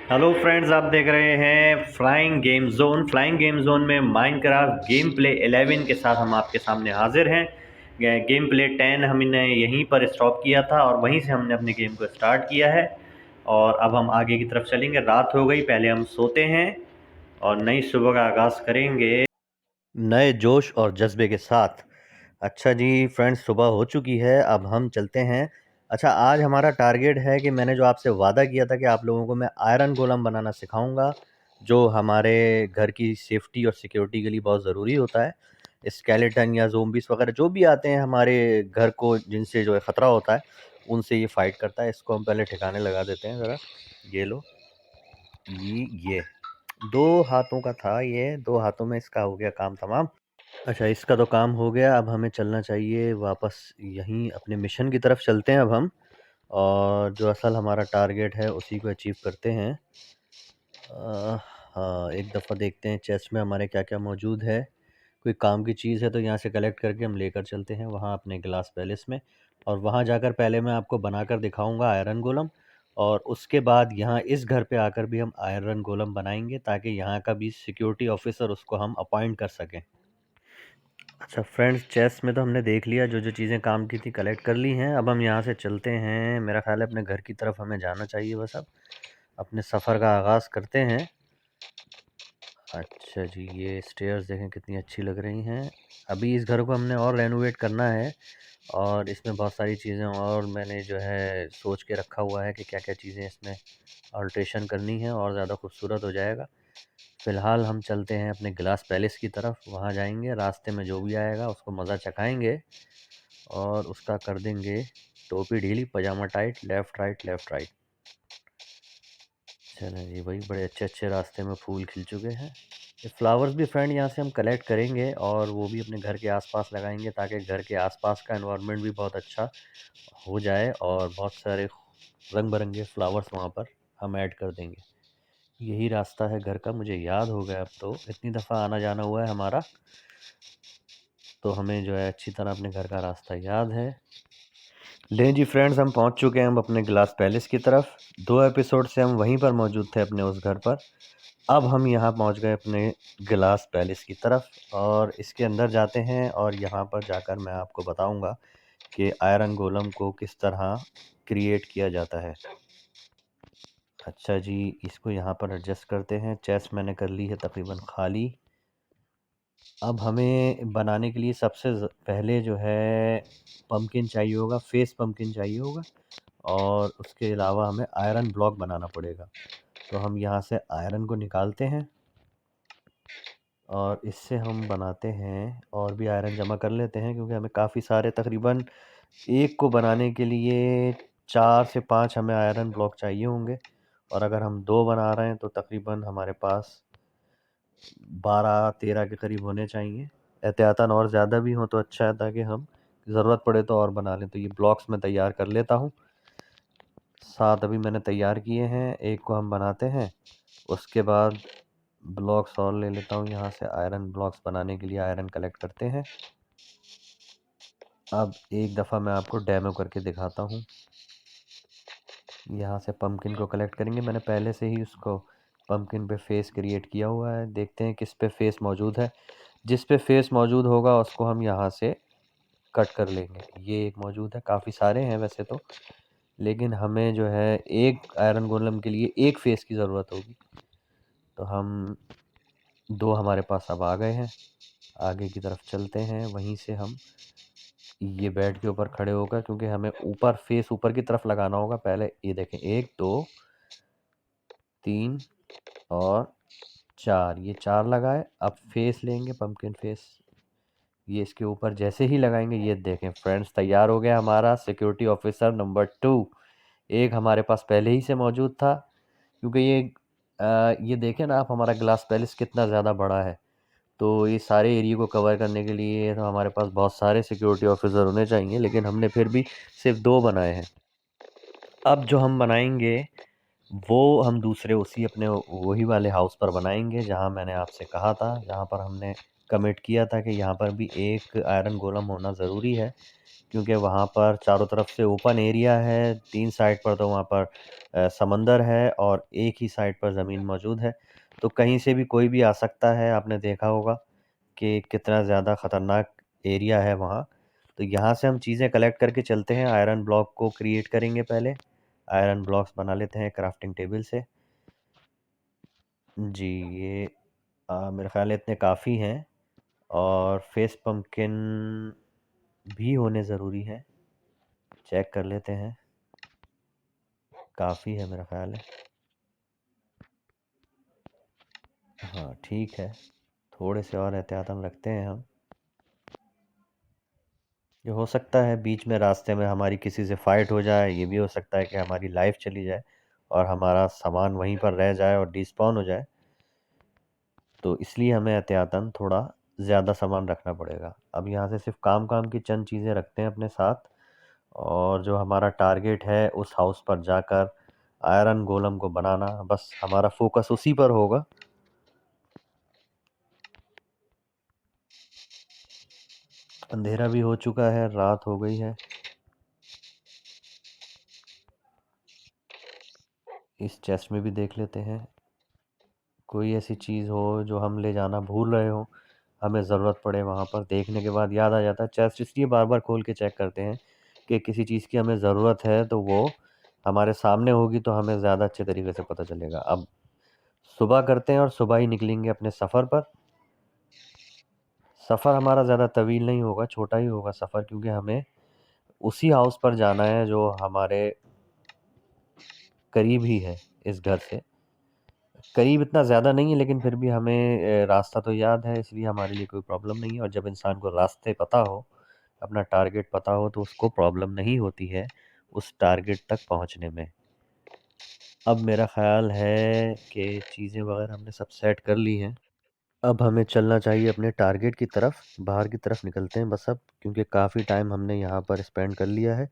Hello friends, आप देख रहे हैं flying game zone. Flying game zone में माइनक्राफ्ट गेम प्ले 11 के साथ हम आपके सामने हाजिर हैं। गेम प्ले 10 हमने यहीं पर स्टॉप किया था और वहीं से हमने अपने गेम को स्टार्ट किया है। और अब हम आगे की तरफ चलेंगे। रात हो गई, पहले हम सोते हैं और नई सुबह का आगाज़ करेंगे नए जोश और जज्बे के साथ। अच्छा जी फ्रेंड्स, सुबह हो चुकी है, अब हम चलते हैं। अच्छा, आज हमारा टारगेट है कि मैंने जो आपसे वादा किया था कि आप लोगों को मैं आयरन गोलम बनाना सिखाऊंगा, जो हमारे घर की सेफ्टी और सिक्योरिटी के लिए बहुत ज़रूरी होता है। स्केलेटन या ज़ोंबीस वगैरह जो भी आते हैं हमारे घर को, जिनसे जो है ख़तरा होता है, उनसे ये फ़ाइट करता है। इसको हम पहले ठिकाने लगा देते हैं ज़रा। ये लो, ये 2 हाथों का था, ये 2 हाथों में इसका हो गया काम तमाम। अच्छा, इसका तो काम हो गया, अब हमें चलना चाहिए वापस। यहीं अपने मिशन की तरफ चलते हैं अब हम, और जो असल हमारा टारगेट है उसी को अचीव करते हैं। हाँ, एक दफ़ा देखते हैं चेस्ट में हमारे क्या-क्या मौजूद है। कोई काम की चीज़ है तो यहाँ से कलेक्ट करके हम लेकर चलते हैं वहाँ अपने ग्लास पैलेस में। और वहाँ जाकर पहले मैं आपको बनाकर दिखाऊँगा आयरन गोलम, और उसके बाद यहाँ इस घर पे आकर भी हम आयरन गोलम बनाएँगे ताकि यहाँ का भी सिक्योरिटी ऑफ़िसर उसको हम अपॉइंट कर सकें। अच्छा फ्रेंड्स, चेस में तो हमने देख लिया, जो जो चीज़ें काम की थी कलेक्ट कर ली हैं। अब हम यहाँ से चलते हैं, मेरा ख़्याल है अपने घर की तरफ हमें जाना चाहिए। बस अब अपने सफ़र का आगाज़ करते हैं। अच्छा जी, ये स्टेयर्स देखें कितनी अच्छी लग रही हैं। अभी इस घर को हमने और रेनोवेट करना है, और इसमें बहुत सारी चीज़ें और मैंने जो है सोच के रखा हुआ है कि क्या-क्या चीज़ें इसमें अल्ट्रेशन करनी है और ज़्यादा खूबसूरत हो जाएगा। फ़िलहाल हम चलते हैं अपने ग्लास पैलेस की तरफ, वहाँ जाएँगे, रास्ते में जो भी आएगा उसको मज़ा चखाएँगे और उसका कर देंगे टोपी ढीली, पजामा tight, left right, left right. चलें जी भाई, बड़े अच्छे-अच्छे रास्ते में फूल खिल चुके हैं। ये फ्लावर्स भी फ्रेंड यहाँ से हम कलेक्ट करेंगे और वो भी अपने घर के आस-पास लगाएँगे ताकि घर के आस-पास का एनवायरनमेंट भी बहुत अच्छा हो जाए, और बहुत सारे रंग-बिरंगे फ्लावर्स वहाँ पर हम ऐड कर देंगे। यही रास्ता है घर का, मुझे याद हो गया अब तो, इतनी दफ़ा आना-जाना हुआ है हमारा, तो हमें जो है अच्छी तरह अपने घर का रास्ता याद है। लें जी फ्रेंड्स, हम पहुंच चुके हैं हम अपने ग्लास पैलेस की तरफ। 2 एपिसोड से हम वहीं पर मौजूद थे अपने उस घर पर। अब हम यहाँ पहुंच गए अपने ग्लास पैलेस की तरफ, और इसके अंदर जाते हैं और यहाँ पर जाकर मैं आपको बताऊंगा कि आयरन गोलम को किस तरह क्रिएट किया जाता है। अच्छा जी, इसको यहाँ पर एडजस्ट करते हैं। चेस्ट मैंने कर ली है तकरीबन खाली। अब हमें बनाने के लिए सबसे पहले जो है पम्पकिन चाहिए होगा, फेस पम्पकिन चाहिए होगा, और उसके अलावा हमें आयरन ब्लॉक बनाना पड़ेगा। तो हम यहाँ से आयरन को निकालते हैं और इससे हम बनाते हैं, और भी आयरन जमा कर लेते हैं क्योंकि हमें काफ़ी सारे, तकरीबन एक को बनाने के लिए 4 से 5 हमें आयरन ब्लॉक चाहिए होंगे, और अगर हम 2 बना रहे हैं तो तकरीबन हमारे पास 12-13 के करीब होने चाहिए। एहतियातन और ज़्यादा भी हों तो अच्छा है, ताकि हम ज़रूरत पड़े तो और बना लें। तो ये ब्लॉक्स मैं तैयार कर लेता हूँ। 7 अभी मैंने तैयार किए हैं, एक को हम बनाते हैं, उसके बाद ब्लॉक्स और ले लेता हूँ यहाँ से। आयरन ब्लॉक्स बनाने के लिए आयरन कलेक्ट करते हैं। अब एक दफ़ा मैं आपको डेमो करके दिखाता हूँ। यहाँ से पम्पकिन को कलेक्ट करेंगे। मैंने पहले से ही उसको पम्पकिन पे फेस क्रिएट किया हुआ है। देखते हैं किस पे फेस मौजूद है। जिस पे फेस मौजूद होगा उसको हम यहाँ से कट कर लेंगे। ये एक मौजूद है, काफ़ी सारे हैं वैसे तो, लेकिन हमें जो है एक आयरन गोलम के लिए एक फेस की ज़रूरत होगी। तो हम 2 हमारे पास अब आ गए हैं। आगे की तरफ चलते हैं, वहीं से हम ये बेड के ऊपर खड़े होकर, क्योंकि हमें ऊपर फेस ऊपर की तरफ लगाना होगा। पहले ये देखें, 1 2 3 और 4, ये 4 लगाए। अब फेस लेंगे, पम्पकिन फेस, ये इसके ऊपर जैसे ही लगाएंगे, ये देखें फ्रेंड्स, तैयार हो गया हमारा सिक्योरिटी ऑफिसर नंबर 2। एक हमारे पास पहले ही से मौजूद था, क्योंकि ये देखें ना आप, हमारा ग्लास पैलेस कितना ज़्यादा बड़ा है। तो ये सारे एरिया को कवर करने के लिए तो हमारे पास बहुत सारे सिक्योरिटी ऑफिसर होने चाहिए, लेकिन हमने फिर भी सिर्फ 2 बनाए हैं। अब जो हम बनाएंगे वो हम दूसरे उसी अपने वही वाले हाउस पर बनाएंगे जहां मैंने आपसे कहा था, जहां पर हमने कमिट किया था कि यहाँ पर भी एक आयरन गोलम होना ज़रूरी है, क्योंकि वहाँ पर चारों तरफ से ओपन एरिया है, 3 साइड पर तो वहाँ पर समंदर है और एक ही साइड पर ज़मीन मौजूद है, तो कहीं से भी कोई भी आ सकता है। आपने देखा होगा कि कितना ज़्यादा ख़तरनाक एरिया है वहाँ। तो यहाँ से हम चीज़ें कलेक्ट करके चलते हैं, आयरन ब्लॉक को क्रिएट करेंगे पहले, आयरन ब्लॉक्स बना लेते हैं क्राफ्टिंग टेबल से। जी, ये मेरा ख़्याल है इतने काफ़ी हैं और फेस पम्पकिन भी होने ज़रूरी हैं। चेक कर लेते हैं, काफ़ी है मेरा ख़्याल है। हाँ, ठीक है, थोड़े से और एहतियातन रखते हैं हम। ये हो सकता है बीच में रास्ते में हमारी किसी से फ़ाइट हो जाए, ये भी हो सकता है कि हमारी लाइफ़ चली जाए और हमारा सामान वहीं पर रह जाए और डिस्पॉन हो जाए। तो इसलिए हमें एहतियातन थोड़ा ज़्यादा सामान रखना पड़ेगा। अब यहाँ से सिर्फ़ काम-काम की चंद चीज़ें रखते हैं अपने साथ और जो हमारा टारगेट है उस हाउस पर जाकर आयरन गोलम को बनाना, बस हमारा फ़ोकस उसी पर होगा। अंधेरा भी हो चुका है, रात हो गई है। इस चेस्ट में भी देख लेते हैं, कोई ऐसी चीज़ हो जो हम ले जाना भूल रहे हों, हमें ज़रूरत पड़े वहाँ पर, देखने के बाद याद आ जाता है। चेस्ट इसलिए बार-बार खोल के चेक करते हैं कि किसी चीज़ की हमें ज़रूरत है तो वो हमारे सामने होगी तो हमें ज़्यादा अच्छे तरीके से पता चलेगा। अब सुबह करते हैं और सुबह ही निकलेंगे अपने सफ़र पर। सफ़र हमारा ज़्यादा तवील नहीं होगा, छोटा ही होगा सफ़र, क्योंकि हमें उसी हाउस पर जाना है जो हमारे करीब ही है इस घर से। करीब इतना ज़्यादा नहीं है लेकिन फिर भी हमें रास्ता तो याद है, इसलिए हमारे लिए कोई प्रॉब्लम नहीं है। और जब इंसान को रास्ते पता हो, अपना टारगेट पता हो, तो उसको प्रॉब्लम नहीं होती है उस टारगेट तक पहुंचने में। अब मेरा ख़्याल है कि चीज़ें वगैरह हमने सब सेट कर ली हैं। अब हमें चलना चाहिए अपने टारगेट की तरफ, बाहर की तरफ निकलते हैं बस अब, क्योंकि काफ़ी टाइम हमने यहाँ पर स्पेंड कर लिया है।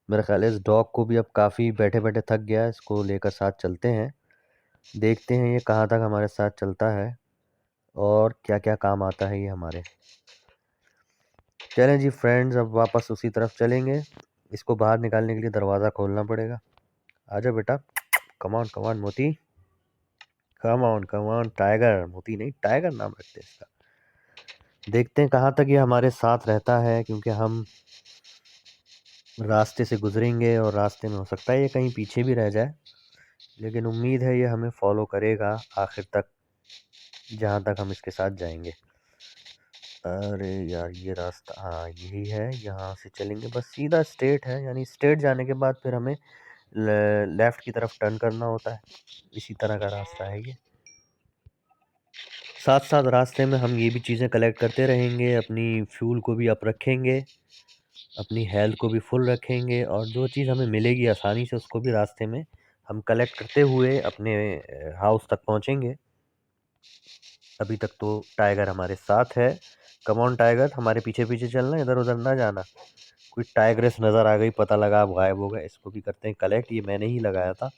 मेरा ख़्याल है इस डॉग को भी अब काफ़ी बैठे-बैठे थक गया है, इसको लेकर साथ चलते हैं। देखते हैं ये कहाँ तक हमारे साथ चलता है और क्या-क्या काम आता है ये हमारे। चलें जी फ्रेंड्स, अब वापस उसी तरफ चलेंगे। इसको बाहर निकालने के लिए दरवाज़ा खोलना पड़ेगा। आजा बेटा, कम ऑन मोती, कम ऑन टाइगर, मोती नहीं टाइगर नाम रखते हैं इसका। देखते हैं कहाँ तक ये हमारे साथ रहता है, क्योंकि हम रास्ते से गुजरेंगे और रास्ते में हो सकता है ये कहीं पीछे भी रह जाए, लेकिन उम्मीद है ये हमें फॉलो करेगा आखिर तक, जहाँ तक हम इसके साथ जाएंगे। अरे यार, ये रास्ता, हाँ यही है, यहाँ से चलेंगे बस सीधा स्ट्रेट है, यानी स्ट्रेट जाने के बाद फिर हमें लेफ़्ट की तरफ टर्न करना होता है। इसी तरह का रास्ता है ये। साथ साथ रास्ते में हम ये भी चीज़ें कलेक्ट करते रहेंगे, अपनी फ्यूल को भी अप रखेंगे, अपनी हेल्थ को भी फुल रखेंगे और जो चीज़ हमें मिलेगी आसानी से उसको भी रास्ते में हम कलेक्ट करते हुए अपने हाउस तक पहुँचेंगे। अभी तक तो टाइगर हमारे साथ है। कम ऑन टाइगर, हमारे पीछे-पीछे चलना, इधर-उधर ना जाना। कोई टाइग्रेस नज़र आ गई, पता लगा आप गायब हो गए। इसको भी करते हैं कलेक्ट, ये मैंने ही लगाया था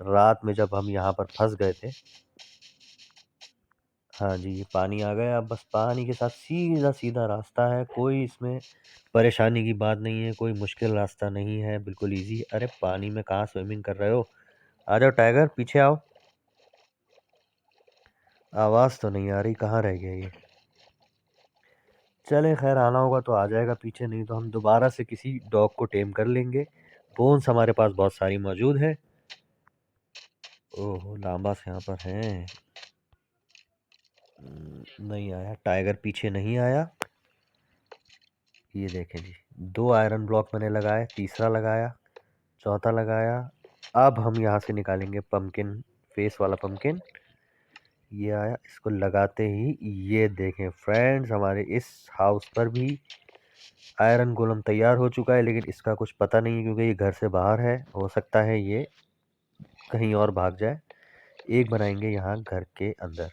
रात में जब हम यहाँ पर फँस गए थे। हाँ जी, ये पानी आ गया, अब बस पानी के साथ सीधा-सीधा रास्ता है, कोई इसमें परेशानी की बात नहीं है, कोई मुश्किल रास्ता नहीं है, बिल्कुल ईज़ी। अरे! पानी में कहाँ स्विमिंग कर रहे हो? आ जाओ टाइगर, पीछे आओ। आवाज़ तो नहीं आ रही, कहाँ रह गया ये? चलें खैर, आना होगा तो आ जाएगा पीछे, नहीं तो हम दोबारा से किसी डॉग को टेम कर लेंगे। बोन्स हमारे पास बहुत सारी मौजूद है। ओहो! लांबास यहाँ पर हैं। नहीं आया, टाइगर पीछे नहीं आया। ये देखें जी, 2 आयरन ब्लॉक मैंने लगाए, तीसरा लगाया, चौथा लगाया। अब हम यहाँ से निकालेंगे पम्पकिन, फेस वाला पम्पकिन। ये आया, इसको लगाते ही ये देखें फ्रेंड्स, हमारे इस हाउस पर भी आयरन गोलम तैयार हो चुका है, लेकिन इसका कुछ पता नहीं है क्योंकि ये घर से बाहर है। हो सकता है ये कहीं और भाग जाए। एक बनाएंगे यहाँ घर के अंदर,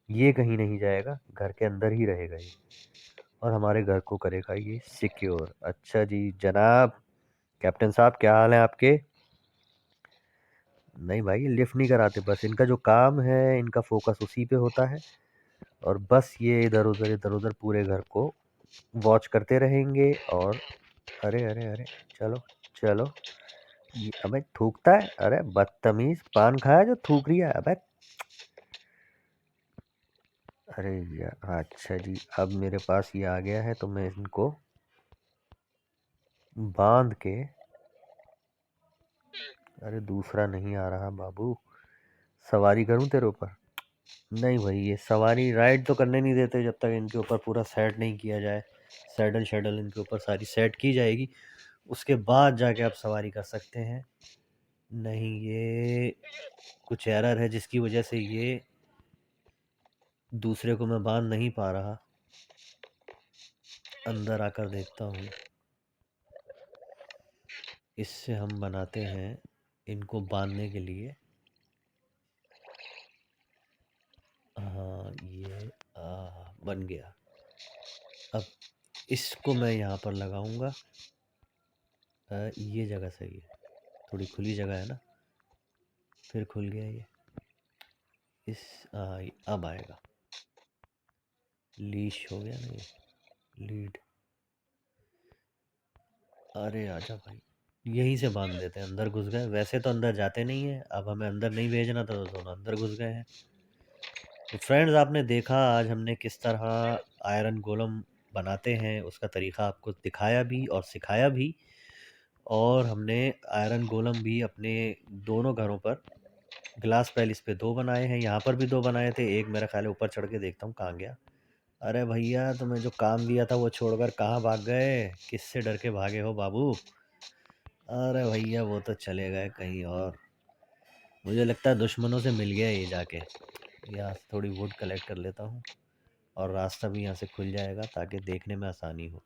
ये कहीं नहीं जाएगा, घर के अंदर ही रहेगा ये और हमारे घर को करेगा ये सिक्योर। अच्छा जी जनाब, कैप्टन साहब क्या हाल है आपके? नहीं भाई, लिफ्ट नहीं कराते, बस इनका जो काम है इनका फोकस उसी पे होता है और बस ये इधर-उधर पूरे घर को वॉच करते रहेंगे। और अरे, अरे, अरे! चलो, चलो। ये अबे थूकता है? अरे बदतमीज़, पान खाया जो थूक रही है? अबे! अरे यार, अच्छा जी, अब मेरे पास ये आ गया है तो मैं इनको बाँध के। अरे दूसरा नहीं आ रहा बाबू, सवारी करूँ तेरे ऊपर? नहीं भाई, ये सवारी राइड तो करने नहीं देते जब तक इनके ऊपर पूरा सेट नहीं किया जाए। सैडल शैडल इनके ऊपर सारी सेट की जाएगी, उसके बाद जाके आप सवारी कर सकते हैं। नहीं, ये कुछ एरर है जिसकी वजह से ये दूसरे को मैं बांध नहीं पा रहा। अंदर आकर देखता हूँ। इससे हम बनाते हैं इनको बांधने के लिए। हाँ, ये बन गया। अब इसको मैं यहाँ पर लगाऊंगा। ये जगह सही है, थोड़ी खुली जगह है ना। फिर खुल गया ये। इस अब आएगा। लीश हो गया ना ये, लीड। अरे आजा भाई, यहीं से बांध देते हैं। अंदर घुस गए, वैसे तो अंदर जाते नहीं है, अब हमें अंदर नहीं भेजना था तो दोनों अंदर घुस गए हैं। तो फ्रेंड्स, आपने देखा आज हमने किस तरह आयरन गोलम बनाते हैं, उसका तरीका आपको दिखाया भी और सिखाया भी। और हमने आयरन गोलम भी अपने दोनों घरों पर, ग्लास पैलेस पे 2 बनाए हैं, यहाँ पर भी 2 बनाए थे। एक मेरा ख्याल है ऊपर चढ़ के देखता हूँ कहाँ गया। अरे भैया, तुम्हें जो काम दिया था वो छोड़कर कहाँ भाग गए? किससे डर के भागे हो बाबू? अरे भैया, वो तो चले गए कहीं और। मुझे लगता है दुश्मनों से मिल गया ये जाके। यहाँ से थोड़ी वुड कलेक्ट कर लेता हूँ और रास्ता भी यहाँ से खुल जाएगा ताकि देखने में आसानी हो।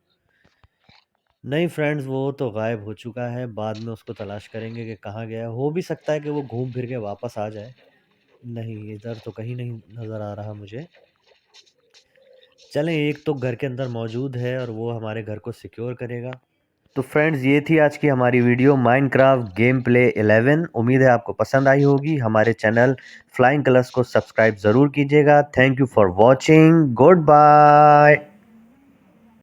नहीं फ्रेंड्स, वो तो गायब हो चुका है, बाद में उसको तलाश करेंगे कि कहाँ गया है। हो भी सकता है कि वो घूम फिर के वापस आ जाए। नहीं, इधर तो कहीं नहीं नज़र आ रहा मुझे। चलें, एक तो घर के अंदर मौजूद है और वो हमारे घर को सिक्योर करेगा। तो फ्रेंड्स, ये थी आज की हमारी वीडियो माइनक्राफ्ट गेम प्ले 11। उम्मीद है आपको पसंद आई होगी। हमारे चैनल फ्लाइंग कलर्स को सब्सक्राइब ज़रूर कीजिएगा। Thank you for watching. Good bye.